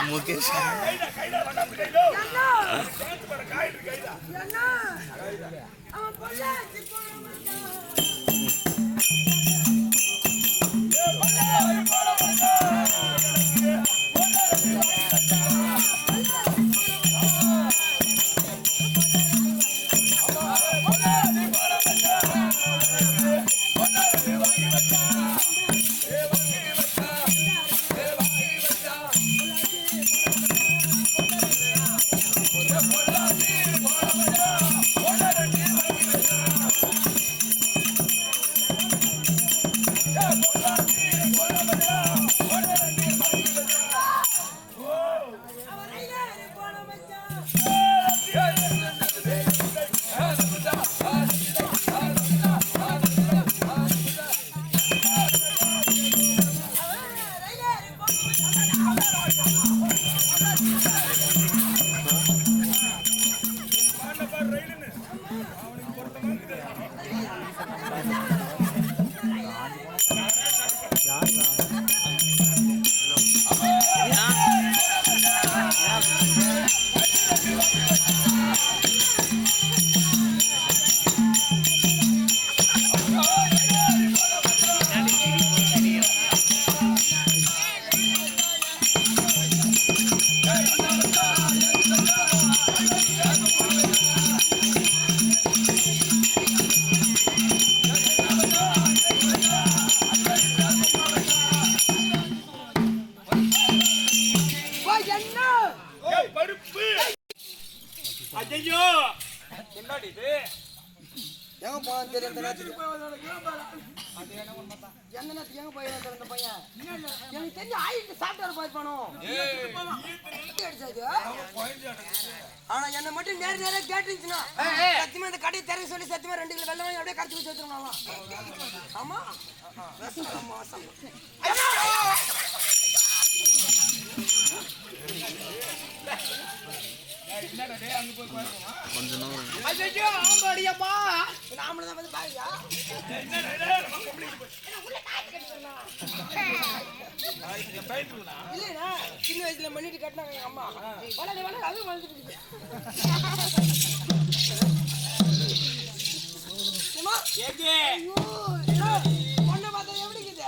முகேஷ் ஆனா என்ன மட்டும் நேர நேர கேட்டுச்சுன்னா சத்தியமா இந்த கடையை திறக்க சொல்லி சத்தியமா 2 கிலோ வெள்ளம் வாங்கி அப்படியே கரைச்சி வச்சு வச்சிருக்கலாம். ஆமா சின்ன வயசுல மண்ணிட்டு கட்டினாங்க எங்க அம்மா. அதுவும் வளர்ந்துட்டு பொண்ணை பார்த்தா எப்படி இருக்குது?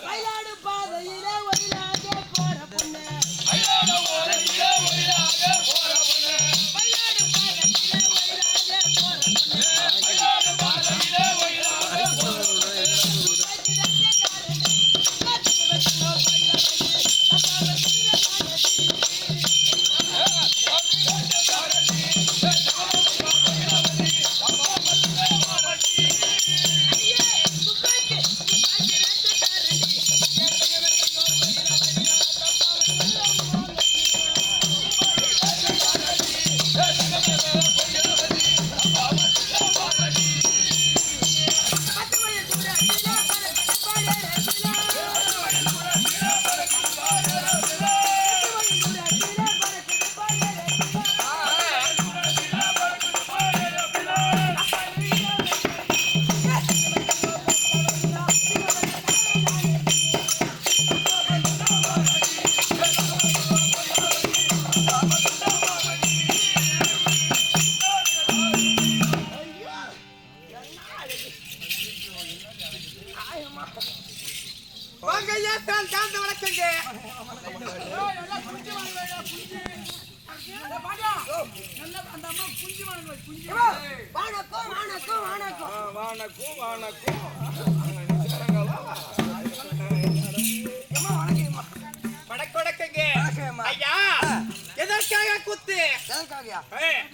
மயிலாடு பாதையில ஒயிலாக போற பொண்ணு, மயிலாடு பாதையில ஒயிலாக போற பொண்ணு, மயிலாடு பாதையில ஒயிலாக போற பொண்ணு, மயிலாடு பாதையில ஒயிலாக போற பொண்ணு.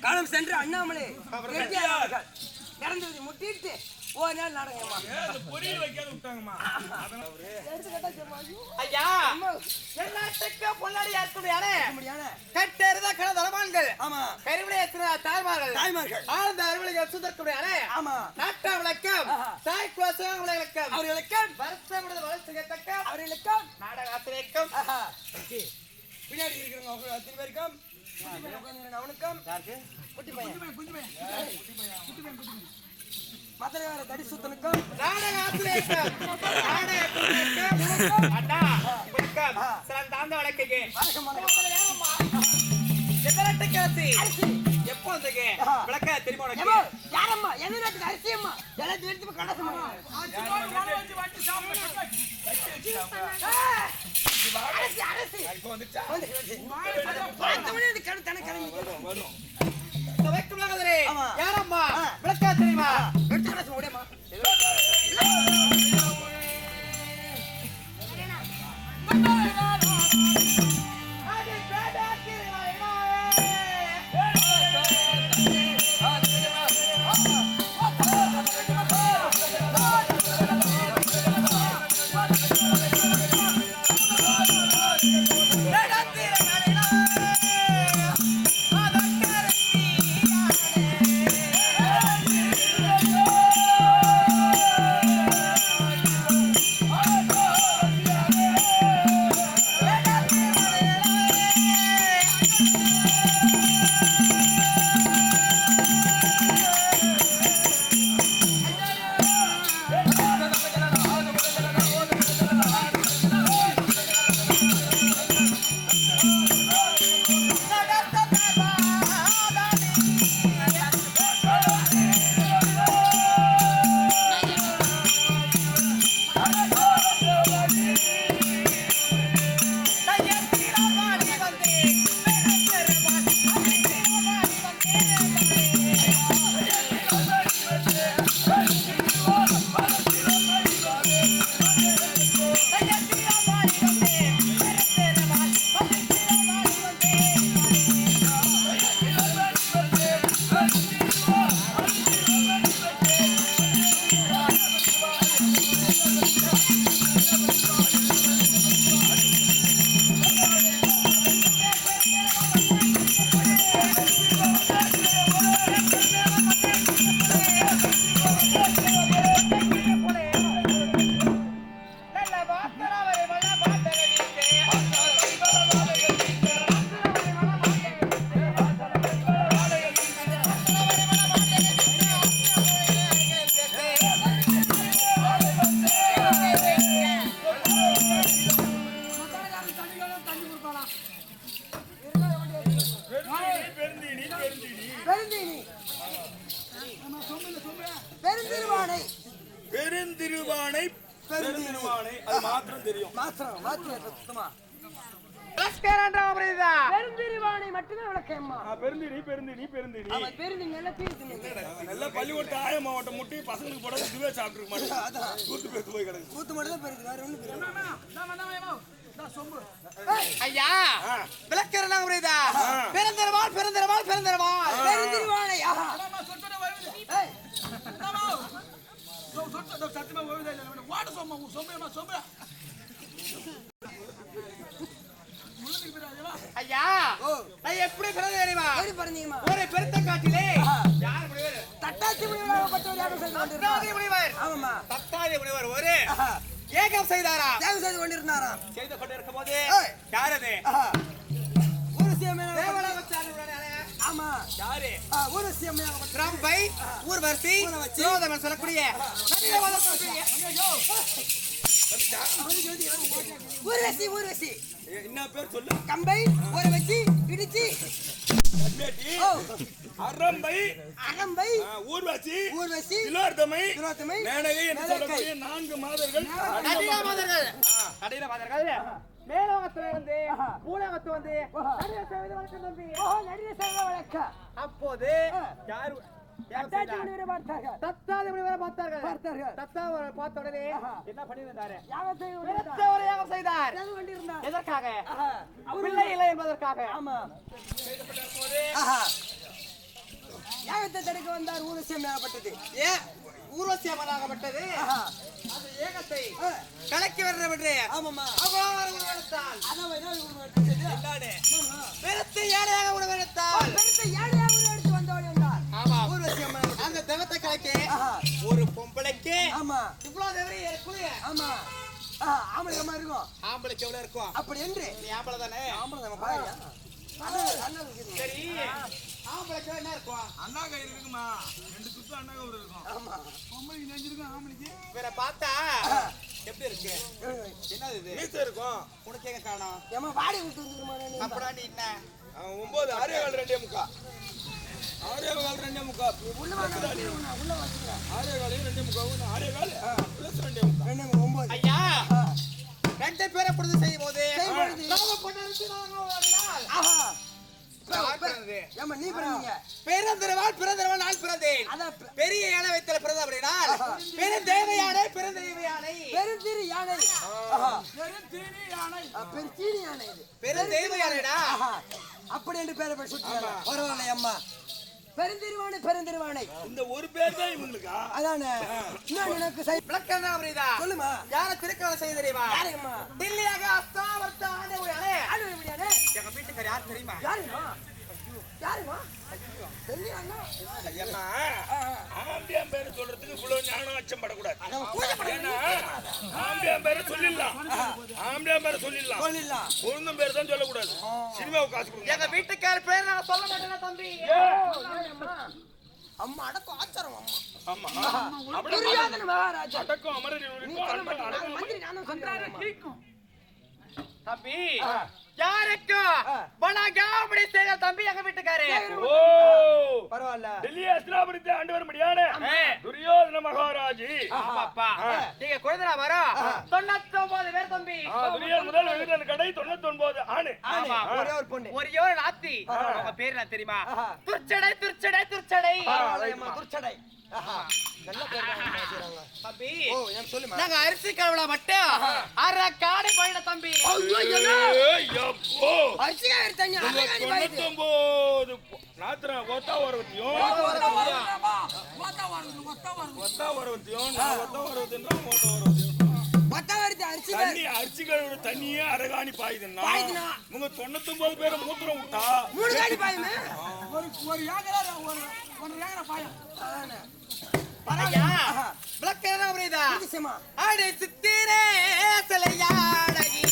காலம் சென்று அண்ணாமலை இறந்து முட்டிட்டு ஒரு நாள் நாடகமா பொரியல் வைக்காத விட்டாங்கம்மா. ஐயா எல்லாத்துக்கு பொன்னாடி ஏற்கனவே கட்டெருத கட தலமான்கள், ஆமா கருவிலை தாய்மார்கள் ஆழ்ந்த அறுவலைகள் சுதற்கனவே, ஆமா நாட்டா விளக்கம் தாய் கோசம் விளக்கம் அவர்களுக்கு வருஷம் வளர்ச்சிக்கத்தக்க அவர்களுக்கு நாடக ஆசிரியக்கும் பின்னாடி இருக்கிறவங்க அவங்க அத்தனை பேருக்கும் அவனுக்கும் குட்டி பையன் மதுரையார தடி சுத்தனுக்கும் நாடக ஆசிரியர் அண்ணா வணக்கம் சிறந்த வழக்கைக்கு எப்போ வந்தீங்க விளக்க தெரியுமா உனக்கு யாரம்மா எதிரத்துக்கு அரிசியம்மா எல்லாத்தையும் எடுத்து போய் கடசமா அரிசி அரிசி இப்போ வந்துச்சா யாரம்மா விளக்க தெரியுமா எடுத்து கடசமா ஓடியம்மா பெருந்திருவானை பெருந்திருவானை அது மாத்திரம் தெரியும் மாத்திரம் சுத்தமா பெருந்திருவானை மட்டுமே விளக்கம்மா பெருந்தினி அவன் பெருந்தி நல்லா தீர்த்து நல்லா பள்ளிக்கூட ஆய மாவட்டம் முட்டி பசங்களுக்கு போட இதுவே சாப்பிட்டு மாட்டேன் கூத்து பேத்து போய் கிடக்கு கூத்து மட்டும் தான் பெருது வேற ஒண்ணு ஐயா விளக்கறனா புரியுதா பெருந்திருவான் பெருந்திருவானை ஐயா நான் எப்படி பிறந்த தெரியுமா தெரியுமா ஒரு பெருத்த காட்டிலே யார் முனிவர் தட்டாதி முனிவர் யாகம் செய்து கொண்டிருந்தார் தட்டாதி முனிவர் ஆமாமா தட்டாதி முனிவர் ஒரு ஏகம் செய்தாரா யாகம் செய்து கொண்டிருந்தாரா செய்து கொண்டிருக்கும் போது யார் அது ஊர்வசியமே தேவலோகச்சாரி ஆமா யாரு ஊர்வசியமே ரம்பை ஊர்வசி யோதமன் சொல்லக்கூடிய ஊர்வசி என்ன பேர் சொல்லு கம்பை ஊர்வசி இடிச்சி அரம்பை ஊர்வசி திலோத்தமை மேனகை என்று சொல்லக்கூடிய 4 மாதர்கள் கடையில மாதர்கள் மேலோகத்துல இருந்து பூலோகத்து வந்து நடிகை செய்த வழக்கம் அப்போது யார் தத்தாதி முனிவரை பார்த்தார்கள் தத்தாவரை பார்த்த உடனே என்ன பண்ணியிருந்தாரு யாகம் செய்தார் எதற்காக பிள்ளை இல்லை என்பதற்காக யாகத்தை தடுக்க வந்தார் ஊர்வசியமாகப்பட்டது ஊர்வசியமாகப்பட்டது அது ஏகத்தை கலக்கி வர்றவற்றை பெருத்த ஏழையாக உணவெடுத்தால் உருவெடுத்து வந்தோடு என்றார் அந்த தெவத்தை கலக்கி ஒரு பொம்பளைக்கு ஆமா இவ்வளவு தேவரி ஆமா ஆம்பளைக்கு இருக்கும் ஆம்பளைக்கு எவ்வளவு இருக்கும் அப்படி என்று நீ ஆம்பளை தானே ஆம்பளை சரி ஆம்பளைக்கு என்ன இருக்கும்? அண்ணா கை இருக்குமா? 2 சுத்து அண்ணா கை இருக்கும். ஆமா. பொம்பளைக்கு நெஞ்சிருக்கும், ஆம்பளைக்கு வேற பார்த்தா எப்படி இருக்கு? என்னது இது? மீச இருக்கும். உனக்கு எங்க காணோம்? ஏமா வாடி விட்டு வந்துருமா நீ? அப்புறம் நீ என்ன? 9 6 2 முக்கா. 6 2 முக்கா. உள்ள வாங்க உள்ள வச்சுங்க. 6 2 முக்கா. 6 + 2 முக்கா. 9 ஐயா ரெண்டு பேரை பொழுது செய்யும் போது செய்யும்போது. நாம பொண்ணு நாங்க ஓடினால் ஆஹா. யார் பிறந்தது? ஏமா நீ பிறந்தீங்க. பிறந்தவள் நான் பிறந்தேன். அதான் பெரிய ஏழை வைத்தல பிறந்த அப்படினால் பெருந்தேவ யானை பெருந்திரி யானை. ஆஹா. பெருந்தீனி யானை இது. பெருந்தேவ யானைடா. ஆஹா. அப்படி என்று பேரை போய் சுத்தியாங்க. பரவாயில்லை அம்மா. பெருந்திருவானை இந்த ஒரு பேர் தான் இவங்களுக்கா? அதானே. நான் எனக்கு விளக்கம் தான் புரியுதா? சொல்லுமா. யார திருக்கவலை செய்ய தெரியுமா? யாருமா? டில்லியாக அஸ்தாவர்த்த ஆண்டே யானே. ஆளு எப்படியானே? எங்க வீட்டுக்கார யார் தெரியுமா? யாருமா? தெரியல. ஐயம்மா, ஆம்பியாம் பேரு சொல்றதுக்கு இவ்வளவு ஞானம் அச்சம் படக்கூடாது. ஏன்னா ஆம்பியாம் பேரு சொல்லிடலாம். பொருந்தும் பேரு தான் சொல்லக்கூடாது. சினிமாவுக்கு காசு கொடுங்க. எங்க வீட்டுக்கார பேர் நான் சொல்ல மாட்டேனா தம்பி? அம்மா அடக்கம் ஆச்சாரம் அம்மா. ஆமா. துரியோதன மகாராஜா. அடக்கம் அமரர் இருக்கும். மந்திரி நானும் சொல்றேன். தம்பி யாருக்கு பணகா அப்படி செய்ய தம்பி எங்க வீட்டுக்காரே. ஓ பரவாயில்ல. டெல்லி அஸ்திராபுரத்தை ஆண்டு வர முடியாத துரியோதன மகாராஜி. ஆமாப்பா நீங்க குழந்தை வர 99 பேர் தம்பி. துரியோதன முதல் வெகுதன் கடை 99 ஆணு. ஆமா ஒரே ஒரு பொண்ணு. ஒரே ஒரு நாத்தி. உங்க பேர் என்ன தெரியுமா? துர்ச்சடை. அம்மா துர்ச்சடை. நல்ல பேர் தான் பேசுறாங்க. தம்பி ஓ எனக்கு சொல்லுமா. நாங்க அரிசி கழுவல மட்டும் அரை காடை போயிட தம்பி. ஐயோ அரிசியா எடுத்தங்க. 99 நாத்ரா ஒத்தா வரவத்தியும் தண்ணியே அரகாணி பாயுதுன்னா உங்க 99 பேரை மூத்திரம் விட்டா 3 காணி பாயுமே. ஒரு ஏக்கரா ஒரு ஏக்கரா பாயம். விளக்கம் புரியுதா? நிச்சயமா. அடே சித்திரே சிலையாடகி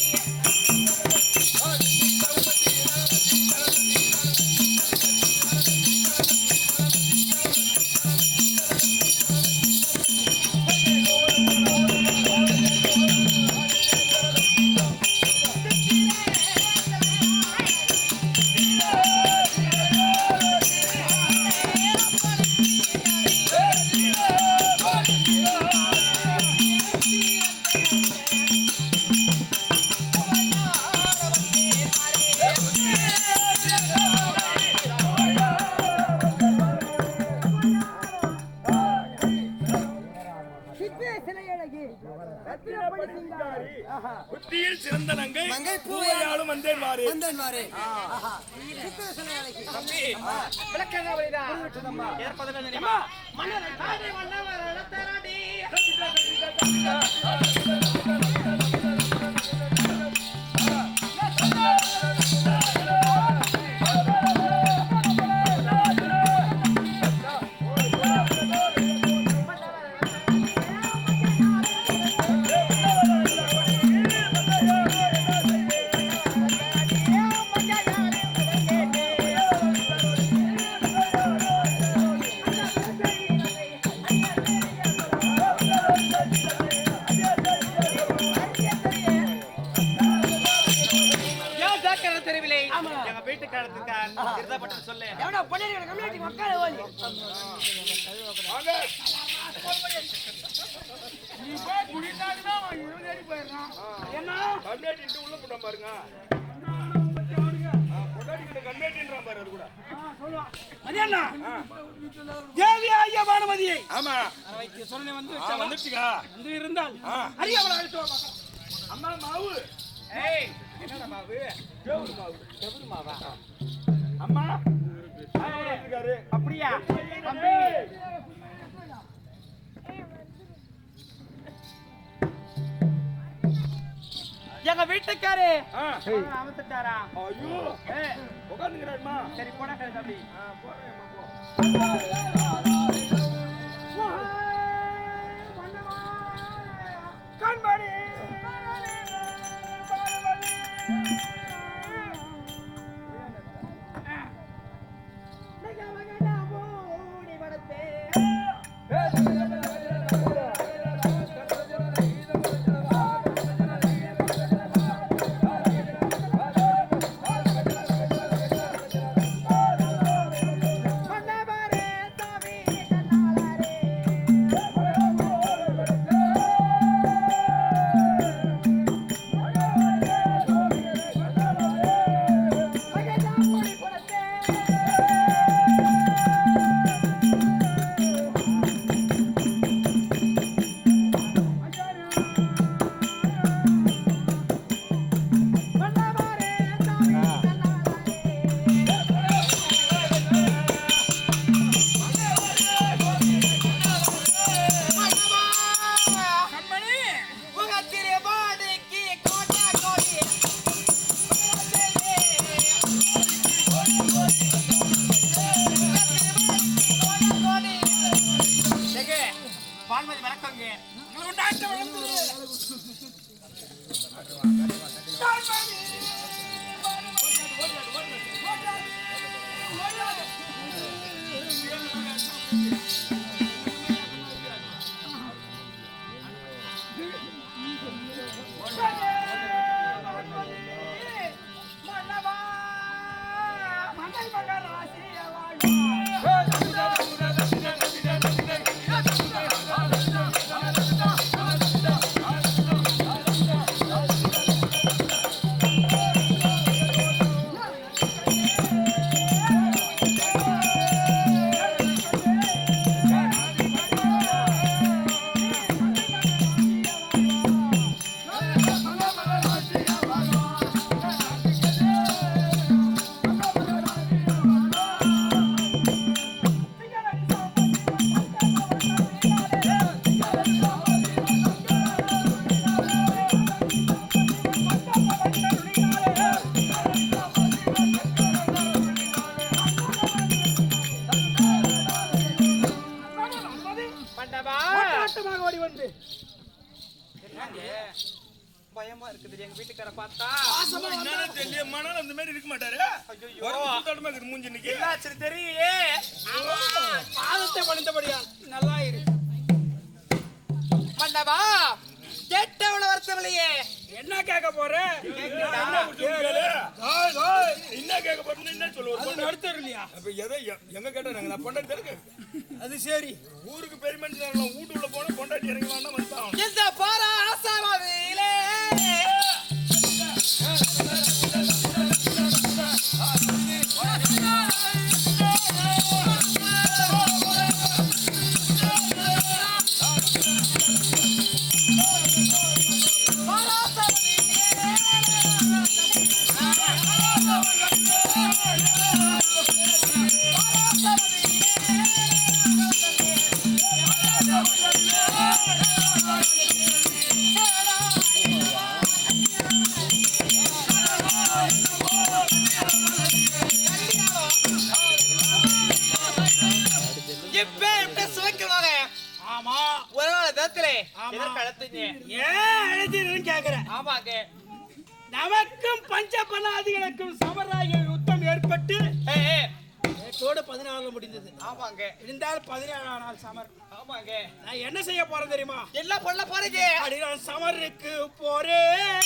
புத்தியில் சிறந்த நங்கை மங்கை பூவையாலும் வந்தேன் வாரு. தம்பி விளக்கம் புரியுதா? ஏற்பதற்கு தெரியுமா? மன்னர் காதை மன்னவர் இடத்தராடி எங்க வீட்டுக்காரத்துக்கு சொல்லு. எவனா பொண்ணு கம்யூனிட்டி மக்கள் ஓடி. நீ போய் குடிந்தாங்கன்னா அவன் 20 அடி போயிடுறான். என்ன கம்யூனிட்டி உள்ள போட பாருங்க. பொண்டாட்டிகிட்ட கம்யூனிட்டின்றான் பாரு அது கூட. சொல்லுவான். மதியண்ணா. தேவி ஐயா பானுமதியை. ஆமா. வைத்திய சொல்லி வந்துச்சுக்கா. வந்து இருந்தால். அரிய அவளை அழைத்து வா பார்க்கலாம். அம்மா மாவு. ஏய் என்னடா மாவு? கேவுரு மாவு. செவுரு மாவா? அம்மா இருக்காரு. அப்படியா? தம்பி எங்க வீட்டுக்காரு அமர்ந்துட்டாரா? ஐயோ உட்காந்துக்கிறாருமா. சரி போனா தம்பி. கண்மணி வீட்டுக்கார பார்த்தா தெரியமானாலும் அந்த மாதிரி இருக்க மாட்டாரு. மூஞ்சி இன்னைக்கு என்னாச்சு தெரியலையே. பாதத்தை பணிந்தபடியா நல்லா இரு மண்டபா கேட்டவள வருத்தவில்லையே. என்ன கேட்க போற? என்ன கேட்க போறேன்னு என்ன சொல்லுவோம் நடத்தர் இல்லையா? அப்ப எதை எங்க கேட்டாங்க? நான் பொண்டாட்டி இருக்கு. அது சரி, ஊருக்கு பெரிய மனுஷன் வீட்டுக்குள்ள போன பொண்டாட்டி இறங்கலாம்னா வந்துட்டான். இந்த போற ஆசாவாதியிலே நமக்கும் பஞ்சபனாதிகளுக்கும் சமராய யுத்தம் ஏற்பட்டு 14 முடிந்தது. ஆமாங்க. இருந்தால் 17 நாள் சமர். ஆமாங்க. நான் என்ன செய்ய போறேன் தெரியுமா? என்ன பண்ண போறீங்க? அப்படி நான் சமருக்கு போறேன்.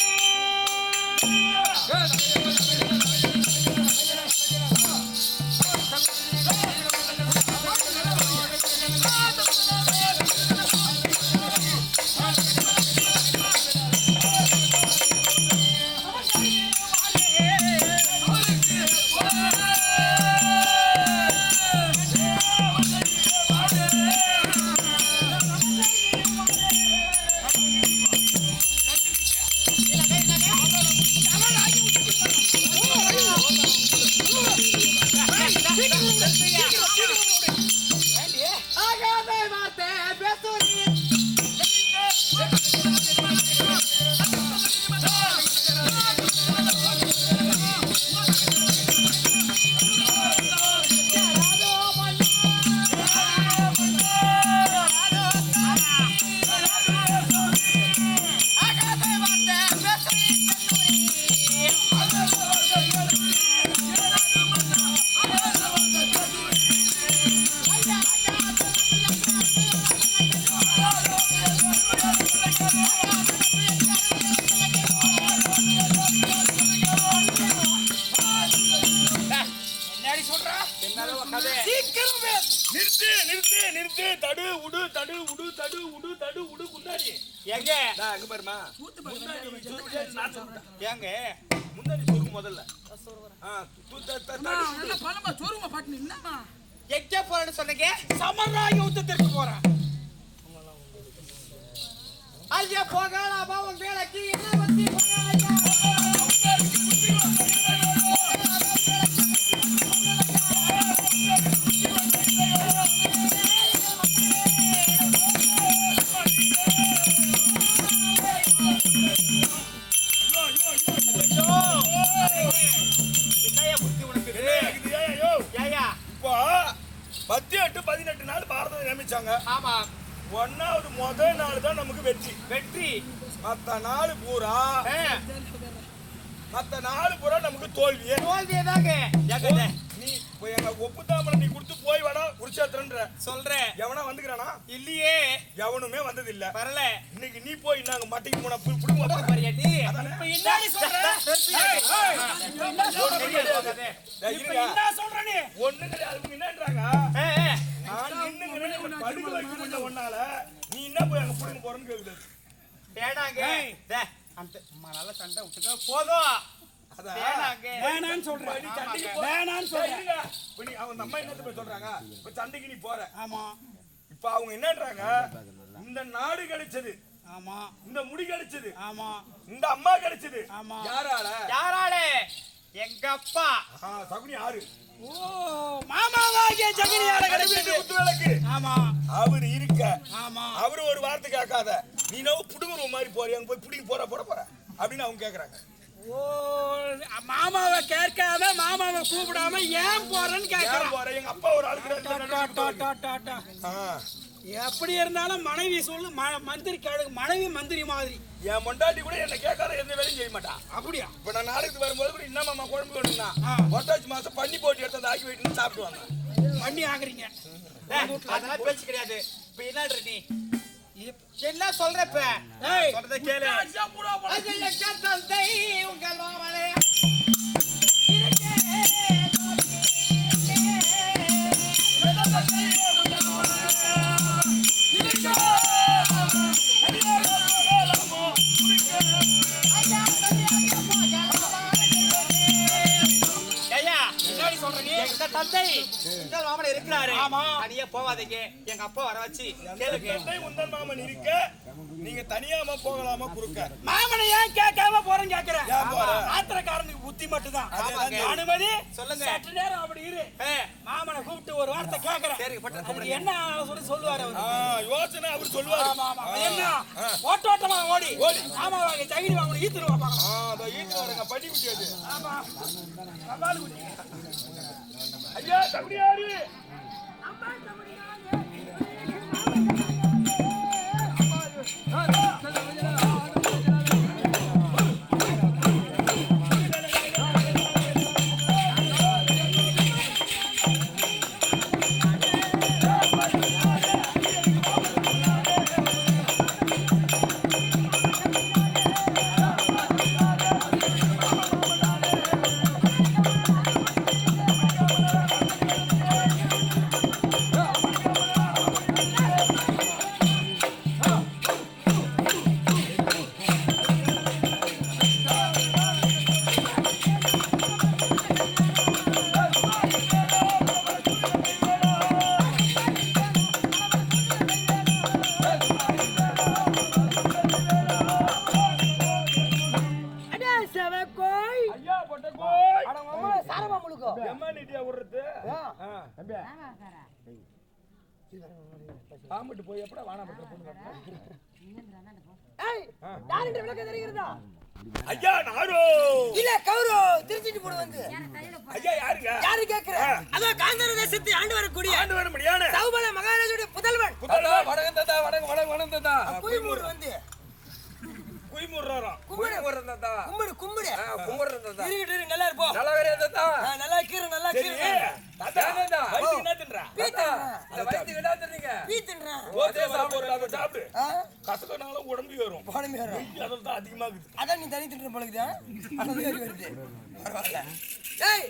நிறுத்து. தடு உடு தடு உடு தடு உடு தடு உடு குண்டாடி எங்க அங்க பாருமா. ஏங்க முன்னாடி சொருங்க முதல்ல. எங்க போறேன்னு சொன்னீங்க? சமராய யுத்தத்திற்கு போறேன். ஐயா போகலாமா உன் வேலைக்கு? என்ன பத்தி போகலாம்? இப்போ 18 நாள் பாரதம் நியமிச்சாங்க. ஆமா. ஒன்னாவது முதல் நாள் தான் நமக்கு வெற்றி. மத்த நாள் பூரா நமக்கு தோல்வியேதாங்க. நீ எங்க ஒப்புதாமலை நீ கொடுத்து போய் வாடா குருஷேத்திரன்ற சொல்றேன். எவனா வந்துக்கிறானா? இல்லையே, எவனுமே வந்தது இல்ல. வரல. இன்னைக்கு நீ போய் நாங்க மட்டைக்கு போனா புடுங்க பாரியா நீ? இப்ப என்னடி சொல்ற? என்ன சொல்ற நீ? ஒண்ணு கிடையாது. என்னன்றாங்க? நான் நின்னுங்கறேன் படுக்க வைக்க முடியல ஒன்னால. நீ என்ன போய் அங்க புடுங்க போறன்னு கேக்குது. வேணாங்க. அந்த நல்ல சண்டை விட்டுக்க போதும். வேணான்னு சொல்றேன். வேணான்னு சொல்றேன். நீ அவங்க அம்மா என்ன போய் சொல்றாங்க? இப்ப சண்டைக்கு நீ போற. ஆமா. இப்ப அவங்க என்னன்றாங்க? இந்த நாடு கிடைச்சது. ஆமா. இந்த முடி கிடைச்சது. ஆமா. இந்த அம்மா கிடைச்சது. ஆமா. யாரால? எங்க அப்பா. சகுனி யாரு? ஓ மாமாவாகிய ஜெகனியால கிடைச்சது. குத்துவிளக்கு. ஆமா. அவர் இருக்க. ஆமா. அவர் ஒரு வார்த்தை கேட்காத. நீ நோ புடுங்குற மாதிரி போறியா? அங்க போய் புடிங்க போற அப்படின்னு அவங்க கேக்குறாங்க. ஓ மாமாவை கேட்காம மாமாவை கூப்பிடாம ஏன் போறேன்னு கேக்குறாங்க. எங்க அப்பா ஒரு ஆளுக்கு எப்படி இருந்தாலும் மனைவி சொல்லு மந்திரி கேடு. மனைவி மந்திரி மாதிரி என் மொண்டாட்டி கூட என்ன கேட்காத எந்த வேலையும் செய்ய மாட்டான். அப்படியா? இப்ப நான் நாளைக்கு வரும்போது கூட என்ன மாமா குழம்பு வேணும்னா ஒட்டாச்சி மாசம் பண்ணி போட்டு எடுத்து அந்த ஆக்கி போயிட்டு சாப்பிட்டு வந்தேன். பண்ணி ஆகுறீங்க அதெல்லாம் பேச்சு கிடையாது. இப்ப என்ன நீ என்ன சொல்றப்ப சொல்றத கேளு. தந்தை மாமன் இருக்கிறாரு. தனியா போவாதீங்க, எங்க அப்பா வர வச்சு முந்தன் மாமன் இருக்க நீங்க தனியாம போகலாமா குறுக்க? மாமனை ஏன் கேட்காம போறேன்னு கேக்குறேன். ஆத்திரக்காரனுக்கு புத்தி மட்டும் தான். அனுமதி சொல்லுங்க. சற்று நேரம் அப்படி இரு. மாமனை கூப்பிட்டு ஒரு வார்த்தை கேக்குறேன். என்ன சொல்லுவாரு யோசனை அவர் சொல்லுவாரு. என்ன ஓட்டோட்டமா ஓடி ஆமா ஜகிரி வாங்க ஈத்துருவா. ஈத்துவாருங்க படி குட்டியாது. ஆமா சவால் குட்டி. ஐயா தம்பியாரு பாம்பட்டு போய் எப்படா வானா பண்ற பொண்ணு. ஏய் யாருன்ற விளக்க தெரியுறதா? ஐயா நாரோ இல்ல கௌரோ திருச்சிட்டு போடு வந்து. ஐயா யாருங்க? யாரு கேக்குற? அத காந்தர தேசத்தை ஆண்டு வரக்கூடிய ஆண்டு வர முடியானே சௌபல மகாராஜுடைய புதல்வன். வடகந்ததா வடகந்ததா குய்மூர் வந்து குய்மூர்றாரா கும்முறதா கும்முடு கும்முடு கும்முறதா இரு நல்லா இருப்போ. நல்லா வரேதா நல்லா கீறு நல்லா கீறு. தாத்தா வைத்து என்ன தின்றா? பீத்தா அந்த வைத்து என்ன தின்றீங்க? பீ தின்றா. ஓதே சாப்பிடுறா சாப்பிடு. கசக்கனால உடம்பு ஏறும். உடம்பு ஏறும். அதனால தான் அதிகமா இருக்குது. அதான் நீ தனி தின்ற பழகுதா? அது ஏறி வருது. பரவாயில்ல. ஏய்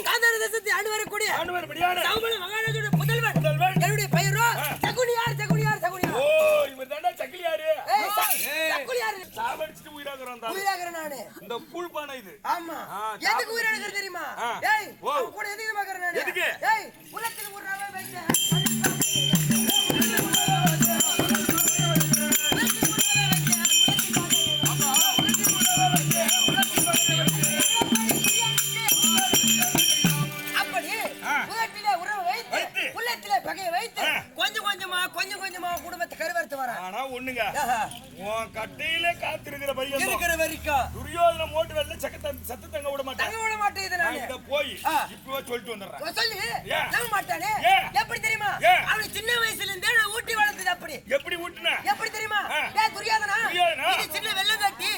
காந்தர தேசத்தை ஆண்டு வரக்கூடிய ஆண்டு வர முடியானே சௌபல மகாராஜுடைய புதல்வன். என்னுடைய பெயரோ சகுனியார் சகுனியார் சகுனியார். ஓ இவன் தாண்டா சக்கிலியாரு. ஏய் சகுனியார் சாவடிச்சிட்டு உயிராகறான் தான். உயிராகறேன் நானு. இந்த கூழ்பானை இது. ஆமா. எதுக்கு உயிராகற தெரியுமா? ஏய் அவன் கூட எதுக்கு மாகறேன் நானு? எதுக்கு? ஏய் உலகத்துல உறவே வைக்க. அப்படி உலகத்திலே உறவு வைத்து உள்ளத்திலே பகை வைத்து கொஞ்சம் கொஞ்சமா குடும்பத்தை கருவறுத்து வர. ஆனா ஒண்ணுங்க உன் கட்டையிலே காத்திருக்கிற பையன் இருக்கிற வரைக்கும் துரியோதன மோட்டு வெல்ல சத்து தங்க விட மாட்டேன். தங்க விட மாட்டேன் நான் இத போய் இப்பவே சொல்லிட்டு வந்துறேன். சொல்லி நம்ப மாட்டானே. எப்படி தெரியுமா? அவனை சின்ன வயசுல இருந்தே நான் ஊட்டி வளர்த்தது அப்படி. எப்படி ஊட்டின? எப்படி தெரியுமா? டேய் துரியோதனா இது சின்ன வெள்ளங்கட்டி.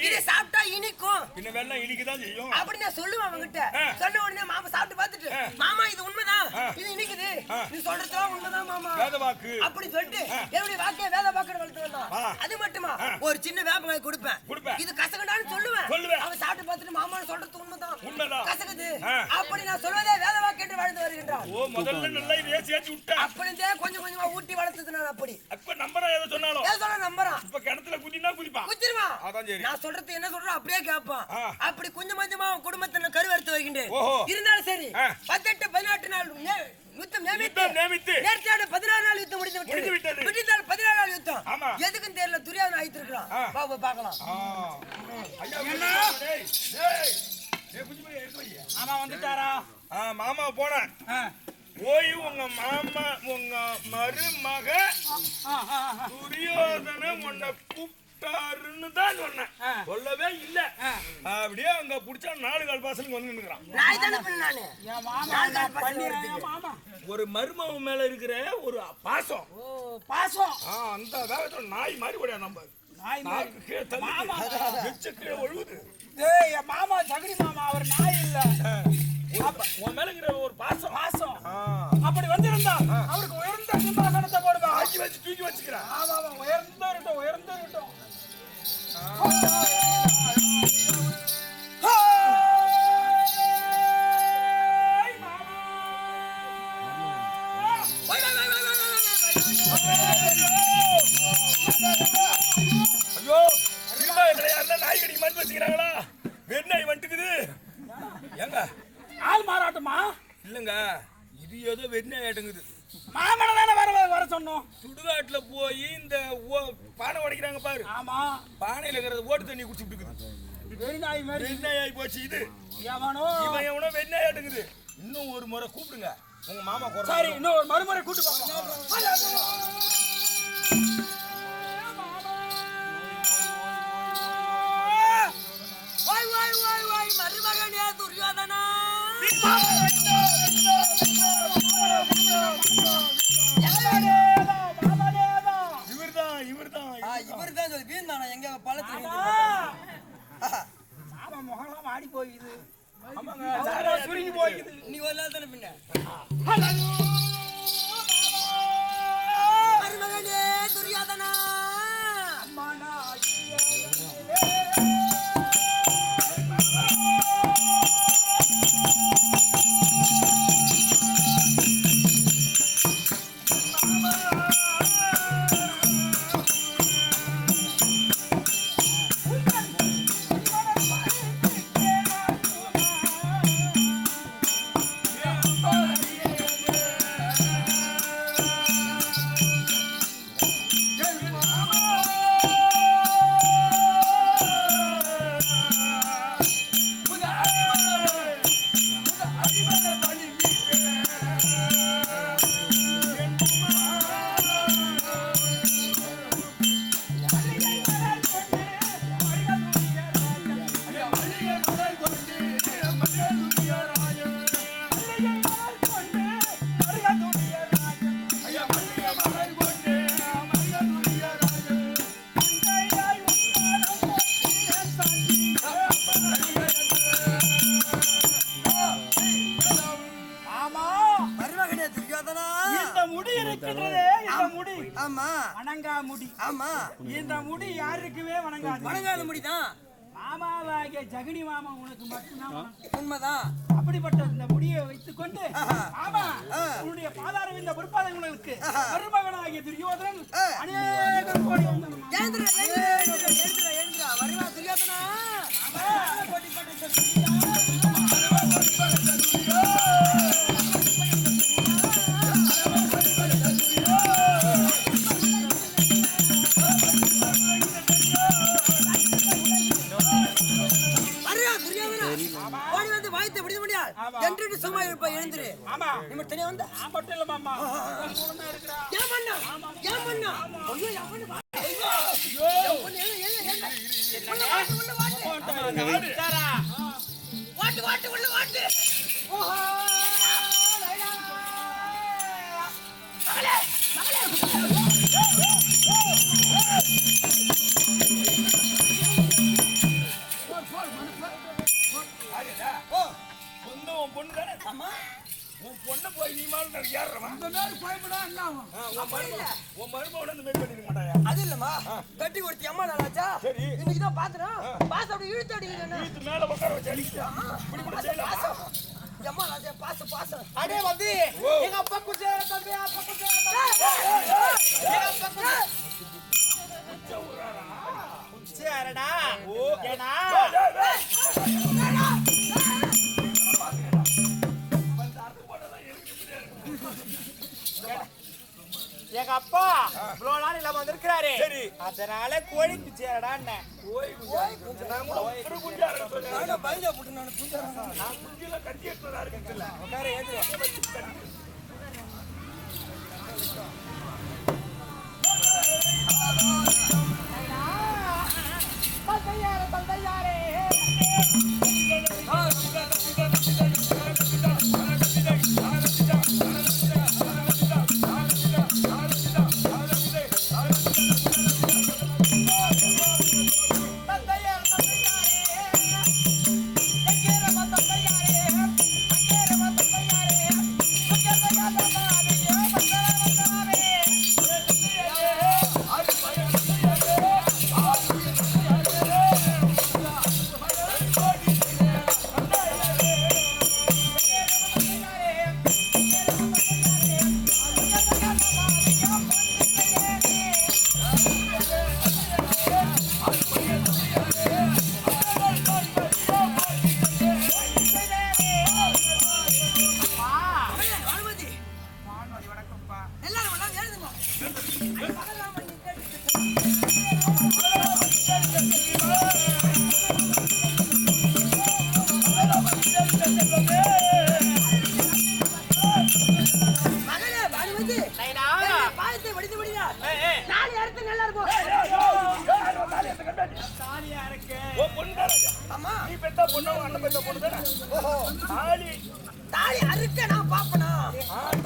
இது சாப்பிட்டா இனிக்கும். இந்த வெல்லம் இனிக்கு தான் செய்யும். அப்படி நான் சொல்லுவேன் அவங்கிட்ட. சொன்ன உடனே மாமா சாப்பிட்டு பார்த்துட்டு மாமா இது உண்மைதான். இது இனிக்குது. நீ சொல்றதுலாம் உண்மைதான் மாமா. வேத வாக்கு. அப்படி சொல்லிட்டு என்னுடைய வாக்கே வேத வாக்குன்னு வளர்த்து வந்தான். அது மட்டுமா ஒரு சின்ன வேப்பங்காய் கொடுப்பேன். இது கசகடான்னு சொல்லுவேன். அவன் சாப்பிட்டு பார்த்துட்டு மாமா சொல்றது உண்மைதான். கசகுது. அப்படி நான் சொல்வதே வேத வாக்கு என்று வாழ்ந்து வருகின்றான். ஓ முதல்ல நல்லா ஏசி ஏசி விட்ட. அப்படியே கொஞ்சம் கொஞ்சமா ஊட்டி வளர்த்தது நான் அப்படி. அப்ப நம்பரா ஏதோ சொன்னாலும். ஏதோ சொன்னா நம்பறான். இப்ப கிணத்துல குதினா குதிப்பான். குதிருவான். அதான் சரி. நான் சொல்றது என்ன சொல்றேன் அப்படியே கேட்பான். அப்படி கொஞ்சம் கொஞ்சமா குடும்பத்தை கருவறுத்து வருகின்றேன். இருந்தாலும் சரி 18 18 நாள் யுத்தம் நியமித்து நேர்த்தியான 16 நாள் யுத்தம் முடிந்து விட்டது. 16 நாள் யுத்தம். எதுக்கும் தெரியல துரியோதனன் ஆயிட்டு இருக்கான். வா பார்க்கலாம். ஐயா என்ன? டேய் டேய் ஏ குஞ்சுமே எடுத்து வை. மாமா வந்துட்டாரா? மாமா போறேன். போய் உங்க மாமா உங்க மருமக துரியோதன உன்னை கூப்பிட்டாருன்னு தான் சொன்னேன். சொல்லவே இல்ல. அப்படியே அங்க புடிச்சா 4 கால் வாசலுக்கு வந்து நின்னுறான். நாய் தான பண்ணானே. என் மாமா பண்ணிருக்கேன் மாமா. ஒரு மருமக மேல இருக்கிற ஒரு பாசம். ஓ பாசம். அந்த வேகத்துல நாய் மாதிரி ஓடியா நம்ம. நாய் மாதிரி. நாக்கு கீழே மாமா. தள்ளுது. எச்ச கீழே ஒழுகுது. டேய், என் மாமா சகடி மாமா, அவர் நாய் இல்ல. உன் மேல இருக்கிற ஒரு பாசம். பாசம். அப்படி வந்திருந்தா அவருக்கு உயர்ந்த சிம்மாசனத்தை போடுவா. ஆக்கி வச்சு தூக்கி வச்சுக்கிறேன். ஆமா, ஆமா, உயர்ந்த இருக்கட்டும், உயர்ந்த இருக்கட்டும். ஐயோ, சினிமா யாருன்னா நாய் கடிக்கு மருந்து வச்சுக்கிறாங்களா? வெண்ணாய் வந்துக்குது. ஏங்க ஆள் மாறாட்டமா? இல்லங்க, இது ஏதோ வெண்ணாய் ஆட்டுங்குது. மாமனை தானே வர சொன்னோம். சுடுகாட்டுல போய் இந்த பானை உடைக்கிறாங்க பாரு. ஆமா, பானையில இருக்கிறது ஓட்டு தண்ணி குடிச்சுட்டு இருக்குது. வெறிநாய் மாதிரி. வெண்ணாய் ஆகி போச்சு இது. எவனோ இவன் எவனோ வெண்ணாய் ஆட்டுங்குது. இன்னும் ஒரு முறை கூப்பிடுங்க உங்க மாமா குரல். சரி, இன்னும் ஒரு மறுமுறை கூட்டு போங்க. வாய் வாய் வாய் வாய் மருமகனே துரியோதனா. இவர்தான் சொல்லி வீந்தானா எங்க பழத்துல. மாமா முகலாம் ஆடி போயிது. ஆமாங்க, சுருங்கி போயிது. நீ ஒரு நாள் தானே பின்ன. மருமகனே துரியோதனா. ஆமா வணங்கா முடி. ஆமா இந்த முடி யாருக்குமே வணங்காது. வணங்காத முடிதான். மாமாவாகிய ஜெகனி மாமா உனக்கு மட்டும்தான். உண்மைதான். அப்படிப்பட்ட இந்த முடியை வைத்துக் கொண்டு ஆமா உன்னுடைய பாதாரம் இந்த பொறுப்பாளர்களுக்கு மருமகனாகிய துரியோதனன் அநேகம் கோடி வருவா துரியோதனா. ஓடி வந்து வாய்த்தை விட முடியாது என்று சும்மா இருப்ப எழுந்துரு. ஆமா நீ தனியா வந்த மட்டும் இல்ல மாமா. ஏன் பண்ணா ஏன் பண்ணா ஐயோ ஏன் பண்ணா வாட்டு வாட்டு உள்ள வாட்டு. ஓஹோ மகளே மகளே பொண்ணு தானே. உன் பொண்ணை போய் நீ மாதிரி ஏறுறவன் உன் மருமகன் வந்து மேல் பண்ணிருக்க மாட்டாயா? அது இல்லம்மா கட்டி ஒருத்தி அம்மா நாளாச்சா. இன்னைக்கு தான் பாத்துறேன். பாஸ் அப்படி இழுத்து அடிக்கிறேன். மேல உட்கார வச்சு அடிக்கிறேன். அம்மா நாச்சா பாச பாச அடே வந்து எங்க அப்பா குச்சே தம்பி அப்பா குச்சே குச்சேடா ஏனா எங்க அப்பா இவ்வளவு நாள் இல்லாம வந்திருக்கிறாரு. அதனால கோழி குச்சேடா கோழி குஞ்சா நான் கூட ஒரு குஞ்சா இருக்கு. பைஜா போட்டு நான் குஞ்சா நான் குஞ்சில கட்டி எடுத்ததா இருக்குல்ல. வேற ஏது தந்தையாரே தாலி தாலி அறுக்க நான் பாப்பனா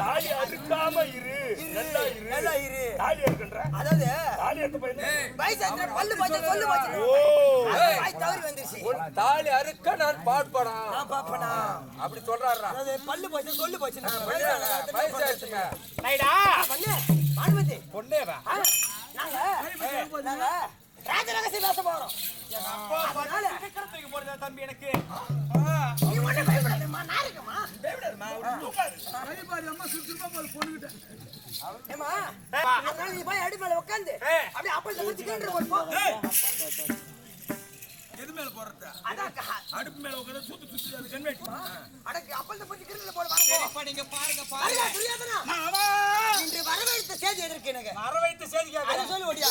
தாலி அறுக்காம இரு நல்லா இரு தாலி அறுக்கன்ற அதாவது தாலி அறுக்க பையன் வயசு பல்லு பாத்து சொல்லு பாத்து ஓ வாய் தவறி வந்துருச்சு தாலி அறுக்க நான் பாட்பனா நான் பாப்பனா அப்படி சொல்றாரா அதாவது பல்லு பாத்து சொல்லு பாத்து வயசாச்சுங்க ரைடா பண்ணு பானுமதி பொண்ணேவா நாங்க ராஜரகசி பேச போறோம் அதனால போறதா தம்பி எனக்கு நீ ஒண்ணு பயப்படாதம்மா நான் இருக்கேம்மா ஏம்மா அதனால நீ போய் அடி மேல உட்காந்து அப்படியே அப்பல் தப்பிச்சு கேண்டு போ எது மேல போறத அதான் அடுப்பு மேல உட்கார்ந்து சுத்து அது கன்வெர்ட் அடக்கு அப்பல் தப்பிச்சு கேண்டு போற வர போ நீங்க பாருங்க ஐயா புரியாதனா இன்று வரவேற்ற செய்தி எதற்கு எனக்கு வரவைத்து செய்தியாக அதை சொல்லி ஓடியா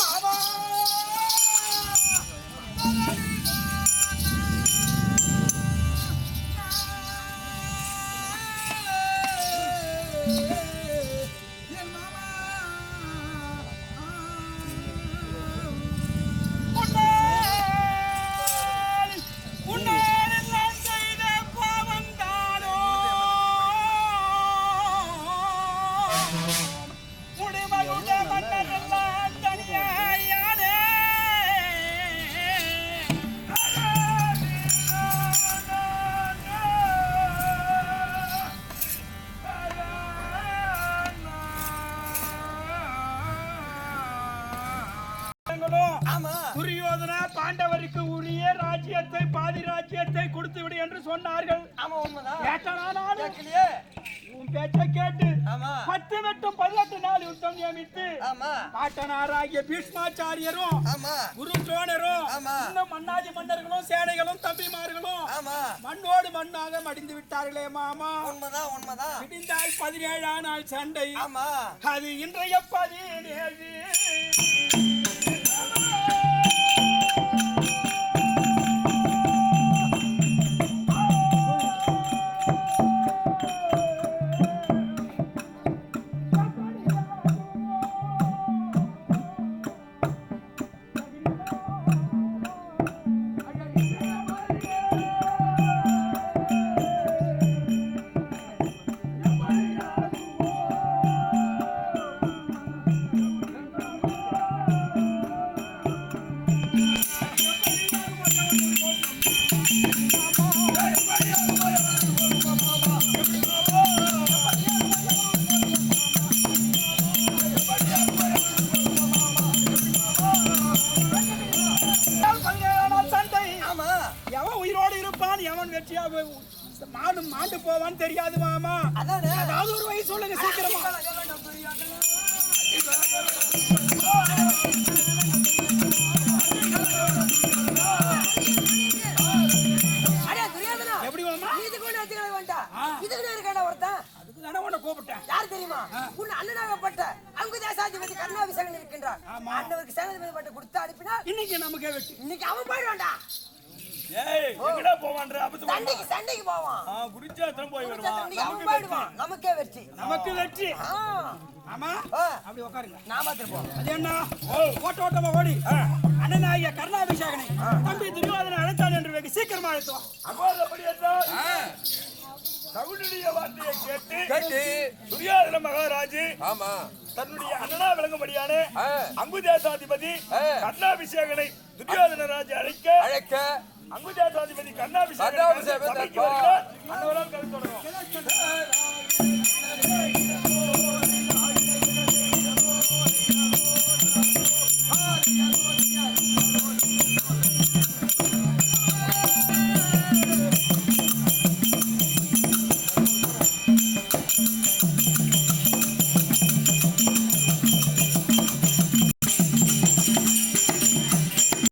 துரியோதனா பாண்டவருக்கு உரிய ராஜ்யத்தை பாதி ராஜ்யத்தை கொடுத்து விடு என்று சொன்னார்கள். ஆமா உண்மைதான். கேட்டனா நானு? உன் பேச்சை கேட்டு 10 வெட்டும் 18 நாள் யுத்தம் நியமித்து பாட்டனாராகிய பீஷ்மாச்சாரியரும் குரு துரோணரும் இன்னும் மன்னாதி மன்னர்களும் சேனைகளும் தம்பிமார்களும் மண்ணோடு மண்ணாக மடிந்து விட்டார்களே மாமா. உண்மைதான். விடிந்தால் 17 நாள் சண்டை. அது இன்றைய 17. மாண்டு போவான்னு தெரியாது மாமா. அதாவது ஒரு வயசு சொல்லுங்க சீக்கிரமா. எப்படி மாமா? இதுக்கு இருக்கான ஒருத்தன் அதுக்கு தானே உன்னை கூப்பிட்டேன். யார் தெரியுமா? உன் அண்ணனாகப்பட்ட அங்கு தேசாதிபதி கருணாபிஷேகன் இருக்கின்றார். ஆண்டவருக்கு சேனாதிபதி பட்டம் கொடுத்து அனுப்பினார். இன்னைக்கு நமக்கே வெட்டி. இன்னைக்கு அவன் போயிடுவான்டா. ஏய் எங்கடா போவான்ற அப்பது சண்டைக்கு போவான். குருச்சாத்திரம் போய் வருவான். அவன் போயிடுவான். நமக்கே வெற்றி. நமக்கு வெற்றி. ஆமா அப்படி உட்காருங்க. நான் பாத்துப்போம். அது என்ன ஓட்டமா ஓடி அண்ணனாகிய கருணாபிஷேகனை தம்பி துரியோதனை அழைத்தான் என்று வெகு சீக்கிரமா அழைத்தோம். அகோதபடி என்றால் சகுனுடைய வார்த்தையை கேட்டு துரியோதன மகாராஜ் தன்னுடைய அண்ணனா விளங்கும்படியான அங்கு தேசாதிபதி கர்ணாபிஷேகனை துரியோதன ராஜ் அழைக்க அங்கு தேசாதிபதி கர்ணாபிஷேகன்